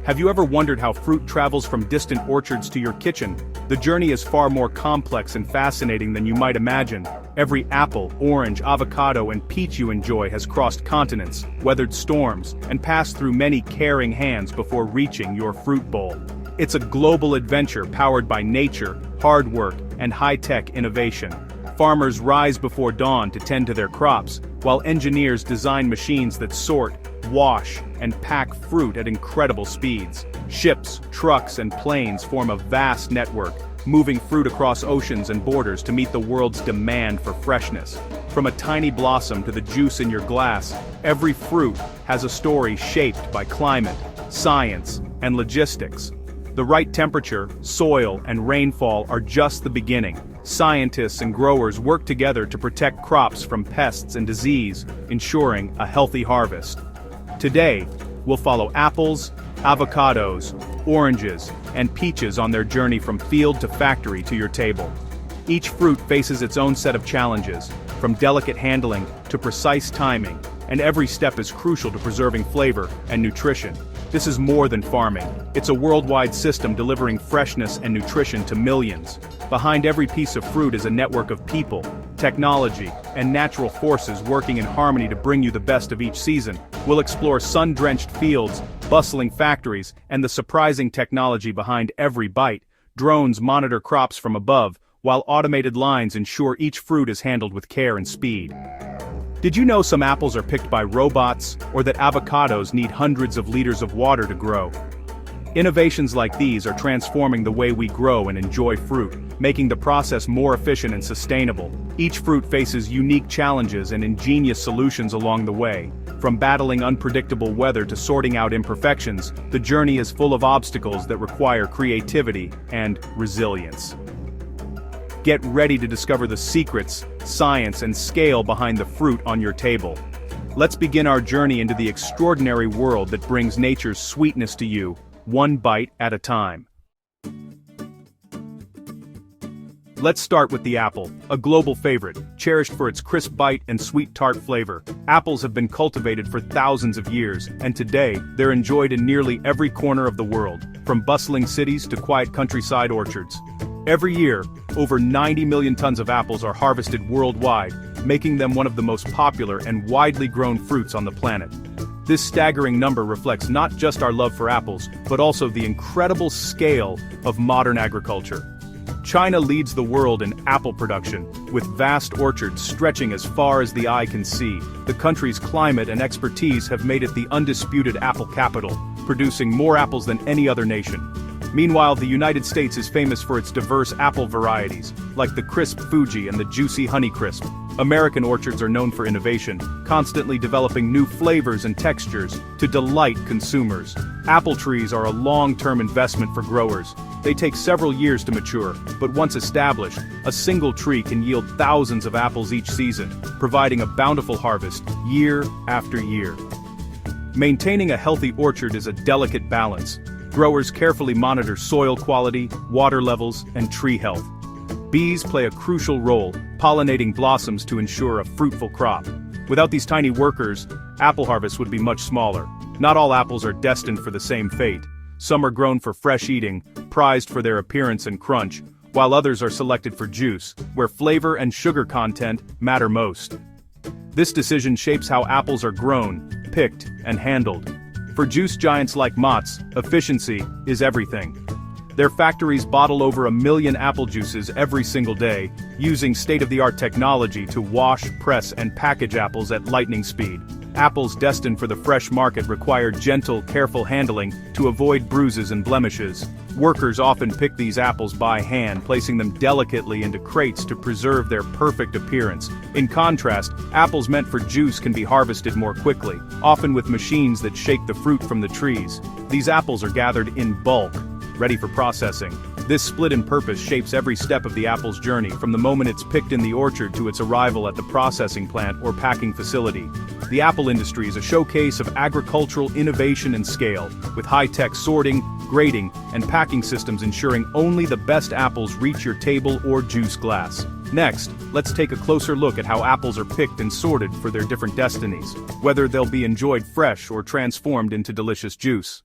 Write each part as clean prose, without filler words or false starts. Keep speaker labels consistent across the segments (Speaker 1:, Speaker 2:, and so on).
Speaker 1: Have you ever wondered how fruit travels from distant orchards to your kitchen? The journey is far more complex and fascinating than you might imagine. Every apple, orange, avocado, and peach you enjoy has crossed continents, weathered storms, and passed through many caring hands before reaching your fruit bowl. It's a global adventure powered by nature, hard work, and high-tech innovation. Farmers rise before dawn to tend to their crops, while engineers design machines that sort, wash, and pack fruit at incredible speeds. Ships, trucks, and planes form a vast network, moving fruit across oceans and borders to meet the world's demand for freshness. From a tiny blossom to the juice in your glass, every fruit has a story shaped by climate, science, and logistics. The right temperature, soil, and rainfall are just the beginning. Scientists and growers work together to protect crops from pests and disease, ensuring a healthy harvest. Today, we'll follow apples, avocados, oranges, and peaches on their journey from field to factory to your table. Each fruit faces its own set of challenges, from delicate handling to precise timing, and every step is crucial to preserving flavor and nutrition. This is more than farming. It's a worldwide system delivering freshness and nutrition to millions. Behind every piece of fruit is a network of people, technology, and natural forces working in harmony to bring you the best of each season. We'll explore sun-drenched fields, bustling factories, and the surprising technology behind every bite. Drones monitor crops from above, while automated lines ensure each fruit is handled with care and speed. Did you know some apples are picked by robots, or that avocados need hundreds of liters of water to grow? Innovations like these are transforming the way we grow and enjoy fruit, making the process more efficient and sustainable. Each fruit faces unique challenges and ingenious solutions along the way. From battling unpredictable weather to sorting out imperfections, the journey is full of obstacles that require creativity and resilience. Get ready to discover the secrets, science, and scale behind the fruit on your table. Let's begin our journey into the extraordinary world that brings nature's sweetness to you, one bite at a time. Let's start with the apple, a global favorite, cherished for its crisp bite and sweet tart flavor. Apples have been cultivated for thousands of years, and today, they're enjoyed in nearly every corner of the world, from bustling cities to quiet countryside orchards. Every year, over 90 million tons of apples are harvested worldwide, making them one of the most popular and widely grown fruits on the planet. This staggering number reflects not just our love for apples, but also the incredible scale of modern agriculture. China leads the world in apple production, with vast orchards stretching as far as the eye can see. The country's climate and expertise have made it the undisputed apple capital, producing more apples than any other nation. Meanwhile, the United States is famous for its diverse apple varieties, like the crisp Fuji and the juicy Honeycrisp. American orchards are known for innovation, constantly developing new flavors and textures to delight consumers. Apple trees are a long-term investment for growers. They take several years to mature, but once established, a single tree can yield thousands of apples each season, providing a bountiful harvest year after year. Maintaining a healthy orchard is a delicate balance. Growers carefully monitor soil quality, water levels, and tree health. Bees play a crucial role, pollinating blossoms to ensure a fruitful crop. Without these tiny workers, apple harvests would be much smaller. Not all apples are destined for the same fate. Some are grown for fresh eating, prized for their appearance and crunch, while others are selected for juice, where flavor and sugar content matter most. This decision shapes how apples are grown, picked, and handled. For juice giants like Mott's, efficiency is everything. Their factories bottle over 1 million apple juices every single day, using state-of-the-art technology to wash, press, and package apples at lightning speed. Apples destined for the fresh market require gentle, careful handling to avoid bruises and blemishes. Workers often pick these apples by hand, placing them delicately into crates to preserve their perfect appearance. In contrast, apples meant for juice can be harvested more quickly, often with machines that shake the fruit from the trees. These apples are gathered in bulk, ready for processing. This split in purpose shapes every step of the apple's journey, from the moment it's picked in the orchard to its arrival at the processing plant or packing facility. The apple industry is a showcase of agricultural innovation and scale, with high-tech sorting, grading, and packing systems ensuring only the best apples reach your table or juice glass. Next, let's take a closer look at how apples are picked and sorted for their different destinies, whether they'll be enjoyed fresh or transformed into delicious juice.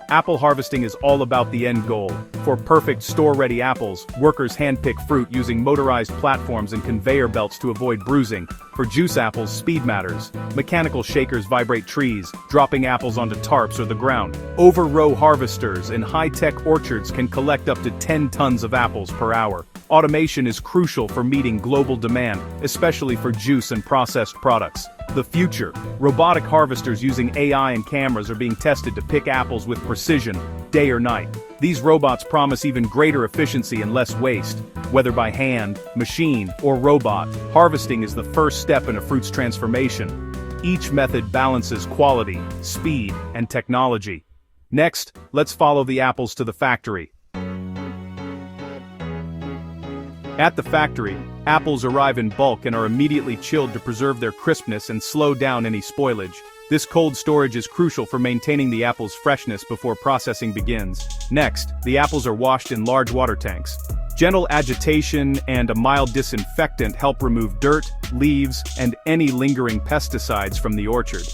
Speaker 1: Apple harvesting is all about the end goal. For perfect store-ready apples, workers handpick fruit using motorized platforms and conveyor belts to avoid bruising. For juice apples, speed matters. Mechanical shakers vibrate trees, dropping apples onto tarps or the ground. Over-row harvesters in high-tech orchards can collect up to 10 tons of apples per hour. Automation is crucial for meeting global demand, especially for juice and processed products. The future. Robotic harvesters using AI and cameras are being tested to pick apples with precision, day or night. These robots promise even greater efficiency and less waste. Whether by hand, machine, or robot, harvesting is the first step in a fruit's transformation. Each method balances quality, speed, and technology. Next, let's follow the apples to the factory. At the factory, apples arrive in bulk and are immediately chilled to preserve their crispness and slow down any spoilage. This cold storage is crucial for maintaining the apple's freshness before processing begins. Next, the apples are washed in large water tanks. Gentle agitation and a mild disinfectant help remove dirt, leaves, and any lingering pesticides from the orchard.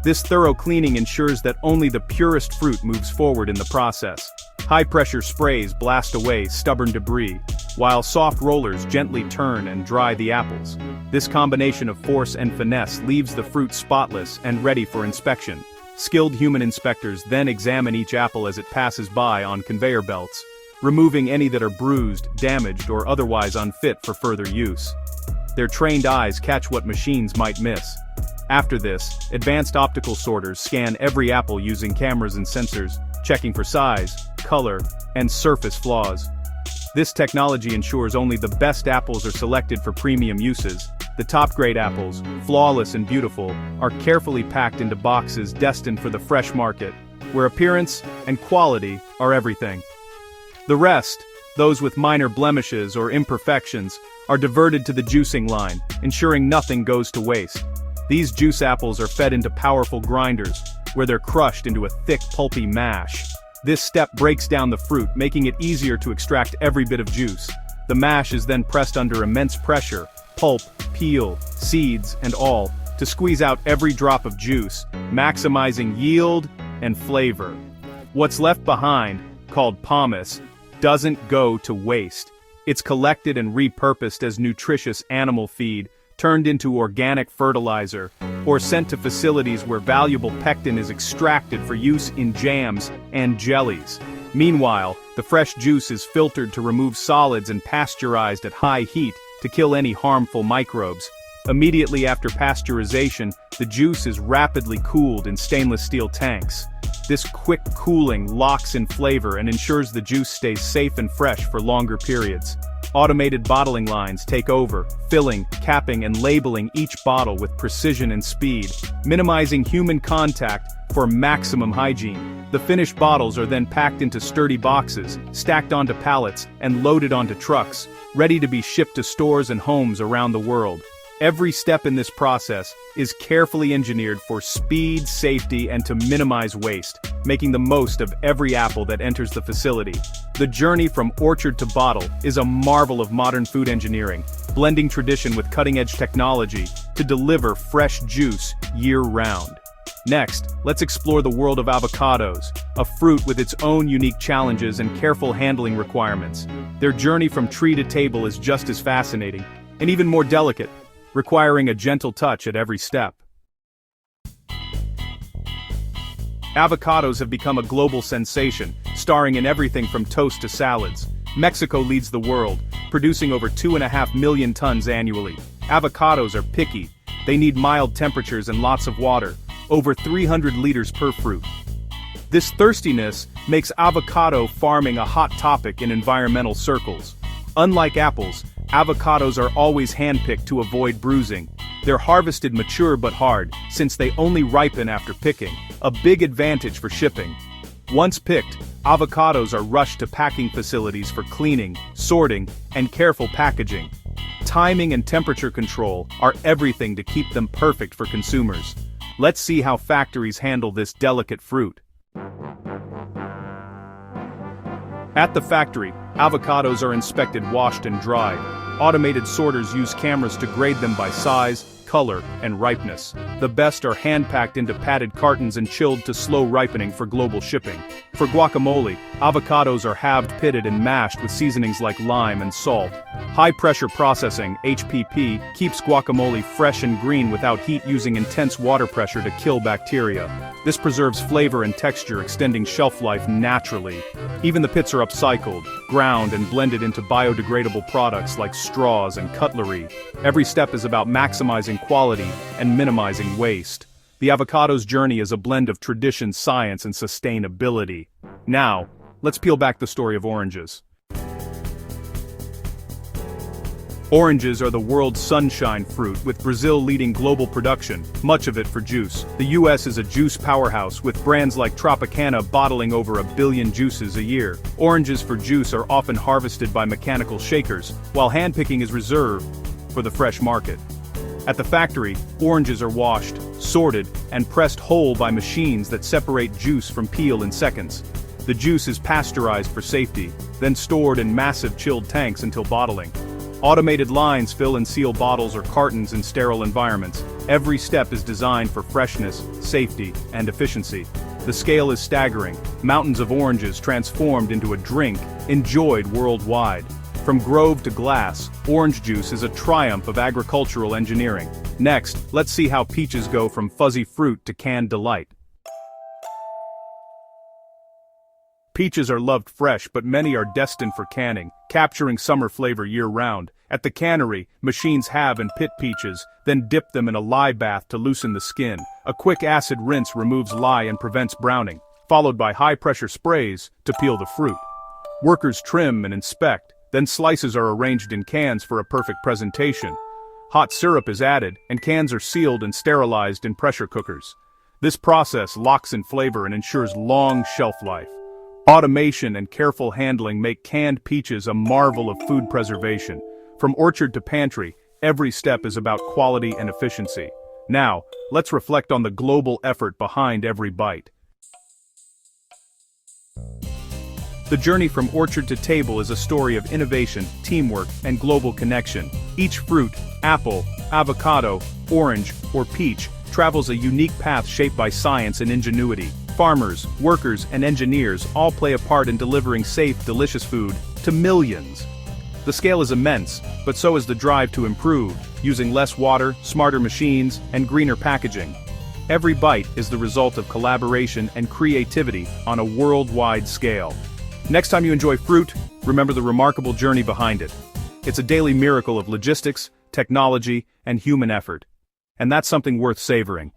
Speaker 1: This thorough cleaning ensures that only the purest fruit moves forward in the process. High-pressure sprays blast away stubborn debris, while soft rollers gently turn and dry the apples. This combination of force and finesse leaves the fruit spotless and ready for inspection. Skilled human inspectors then examine each apple as it passes by on conveyor belts, removing any that are bruised, damaged, or otherwise unfit for further use. Their trained eyes catch what machines might miss. After this, advanced optical sorters scan every apple using cameras and sensors, checking for size, color, and surface flaws. This technology ensures only the best apples are selected for premium uses. The top-grade apples, flawless and beautiful, are carefully packed into boxes destined for the fresh market, where appearance and quality are everything. The rest, those with minor blemishes or imperfections, are diverted to the juicing line, ensuring nothing goes to waste. These juice apples are fed into powerful grinders, where they're crushed into a thick, pulpy mash. This step breaks down the fruit, making it easier to extract every bit of juice. The mash is then pressed under immense pressure, pulp, peel, seeds, and all, to squeeze out every drop of juice, maximizing yield and flavor. What's left behind, called pomace, doesn't go to waste. It's collected and repurposed as nutritious animal feed, turned into organic fertilizer, or sent to facilities where valuable pectin is extracted for use in jams and jellies. Meanwhile, the fresh juice is filtered to remove solids and pasteurized at high heat to kill any harmful microbes. Immediately after pasteurization, the juice is rapidly cooled in stainless steel tanks. This quick cooling locks in flavor and ensures the juice stays safe and fresh for longer periods. Automated bottling lines take over, filling, capping, and labeling each bottle with precision and speed, minimizing human contact for maximum hygiene. The finished bottles are then packed into sturdy boxes, stacked onto pallets, and loaded onto trucks, ready to be shipped to stores and homes around the world. Every step in this process is carefully engineered for speed, safety, and to minimize waste, making the most of every apple that enters the facility. The journey from orchard to bottle is a marvel of modern food engineering, blending tradition with cutting-edge technology to deliver fresh juice year-round. Next, let's explore the world of avocados, a fruit with its own unique challenges and careful handling requirements. Their journey from tree to table is just as fascinating, and even more delicate, requiring a gentle touch at every step. Avocados have become a global sensation, starring in everything from toast to salads. Mexico leads the world, producing over 2.5 million tons annually. Avocados are picky. They need mild temperatures and lots of water, over 300 liters per fruit. This thirstiness makes avocado farming a hot topic in environmental circles. Unlike apples, avocados are always handpicked to avoid bruising. They're harvested mature but hard, since they only ripen after picking, a big advantage for shipping. Once picked, avocados are rushed to packing facilities for cleaning, sorting, and careful packaging. Timing and temperature control are everything to keep them perfect for consumers. Let's see how factories handle this delicate fruit. At the factory, avocados are inspected, washed, and dried. Automated sorters use cameras to grade them by size, color, and ripeness. The best are hand-packed into padded cartons and chilled to slow ripening for global shipping. For guacamole, avocados are halved, pitted, and mashed with seasonings like lime and salt. High-pressure processing, HPP, keeps guacamole fresh and green without heat, using intense water pressure to kill bacteria. This preserves flavor and texture, extending shelf life naturally. Even the pits are upcycled, ground, and blended into biodegradable products like straws and cutlery. Every step is about maximizing quality and minimizing waste. The avocado's journey is a blend of tradition, science, and sustainability. Now, let's peel back the story of oranges. Oranges are the world's sunshine fruit, with Brazil leading global production, much of it for juice. The US is a juice powerhouse, with brands like Tropicana bottling over 1 billion juices a year. Oranges for juice are often harvested by mechanical shakers, while handpicking is reserved for the fresh market. At the factory, oranges are washed, sorted, and pressed whole by machines that separate juice from peel in seconds. The juice is pasteurized for safety, then stored in massive chilled tanks until bottling. Automated lines fill and seal bottles or cartons in sterile environments. Every step is designed for freshness, safety, and efficiency. The scale is staggering, mountains of oranges transformed into a drink, enjoyed worldwide. From grove to glass, orange juice is a triumph of agricultural engineering. Next, let's see how peaches go from fuzzy fruit to canned delight. Peaches are loved fresh, but many are destined for canning, capturing summer flavor year-round. At the cannery, machines halve and pit peaches, then dip them in a lye bath to loosen the skin. A quick acid rinse removes lye and prevents browning, followed by high-pressure sprays to peel the fruit. Workers trim and inspect, then slices are arranged in cans for a perfect presentation. Hot syrup is added, and cans are sealed and sterilized in pressure cookers. This process locks in flavor and ensures long shelf life. Automation and careful handling make canned peaches a marvel of food preservation. From orchard to pantry, every step is about quality and efficiency. Now, let's reflect on the global effort behind every bite. The journey from orchard to table is a story of innovation, teamwork, and global connection. Each fruit, apple, avocado, orange, or peach, travels a unique path shaped by science and ingenuity. Farmers, workers, and engineers all play a part in delivering safe, delicious food to millions. The scale is immense, but so is the drive to improve, using less water, smarter machines, and greener packaging. Every bite is the result of collaboration and creativity on a worldwide scale. Next time you enjoy fruit, remember the remarkable journey behind it. It's a daily miracle of logistics, technology, and human effort. And that's something worth savoring.